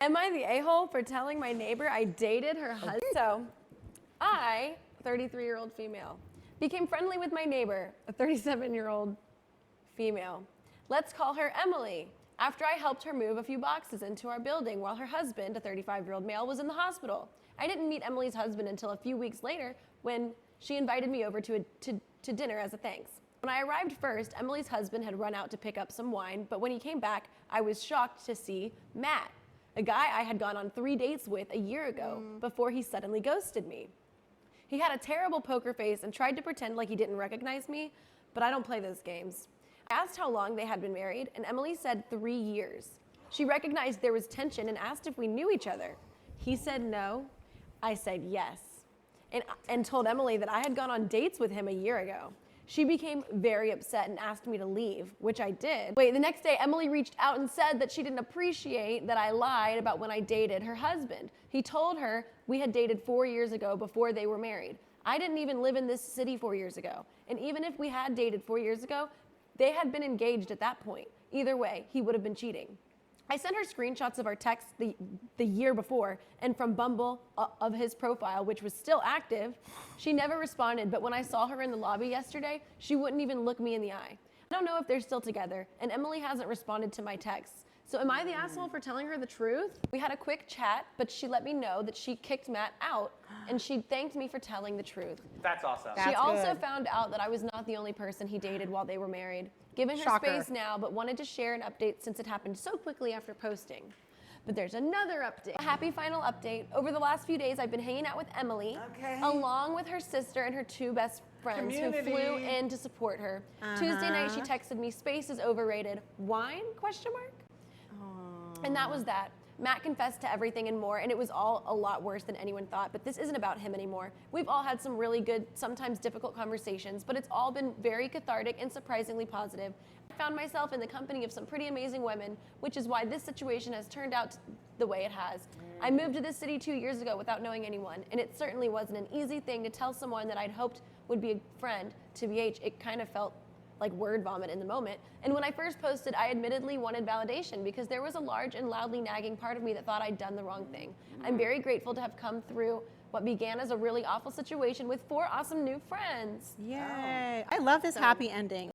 Am I the a-hole for telling my neighbor I dated her husband? So, I, 33-year-old female, became friendly with my neighbor, a 37-year-old female. Let's call her Emily. After I helped her move a few boxes into our building while her husband, a 35-year-old male, was in the hospital. I didn't meet Emily's husband until a few weeks later when she invited me over to dinner as a thanks. When I arrived first, Emily's husband had run out to pick up some wine, but when he came back, I was shocked to see Matt, a guy I had gone on 3 dates with a year ago before he suddenly ghosted me. He had a terrible poker face and tried to pretend like he didn't recognize me, but I don't play those games. I asked how long they had been married, and Emily said 3 years. She recognized there was tension and asked if we knew each other. He said no. I said yes, and told Emily that I had gone on dates with him a year ago. She became very upset and asked me to leave, which I did. Wait, the next day, Emily reached out and said that she didn't appreciate that I lied about when I dated her husband. He told her we had dated 4 years ago before they were married. I didn't even live in this city 4 years ago. And even if we had dated 4 years ago, they had been engaged at that point. Either way, he would have been cheating. I sent her screenshots of our texts the year before and from Bumble of his profile, which was still active. She never responded, but when I saw her in the lobby yesterday, she wouldn't even look me in the eye. I don't know if they're still together, and Emily hasn't responded to my texts. So am I the asshole for telling her the truth? We had a quick chat, but she let me know that she kicked Matt out, and she thanked me for telling the truth. That's awesome. She also found out that I was not the only person he dated while they were married. Given her space now, but wanted to share an update since it happened so quickly after posting. But there's another update. A happy final update. Over the last few days, I've been hanging out with Emily, along with her sister and her 2 best friends who flew in to support her. Tuesday night, she texted me, "Space is overrated. Wine? Question mark?" And that was that. Matt confessed to everything and more, and it was all a lot worse than anyone thought, but this isn't about him anymore. We've all had some really good, sometimes difficult conversations, but it's all been very cathartic and surprisingly positive. I found myself in the company of some pretty amazing women, which is why this situation has turned out the way it has. I moved to this city 2 years ago without knowing anyone, and it certainly wasn't an easy thing to tell someone that I'd hoped would be a friend to BH. It kind of felt like word vomit in the moment. And when I first posted, I admittedly wanted validation because there was a large and loudly nagging part of me that thought I'd done the wrong thing. I'm very grateful to have come through what began as a really awful situation with 4 awesome new friends. Yay. I love this happy ending.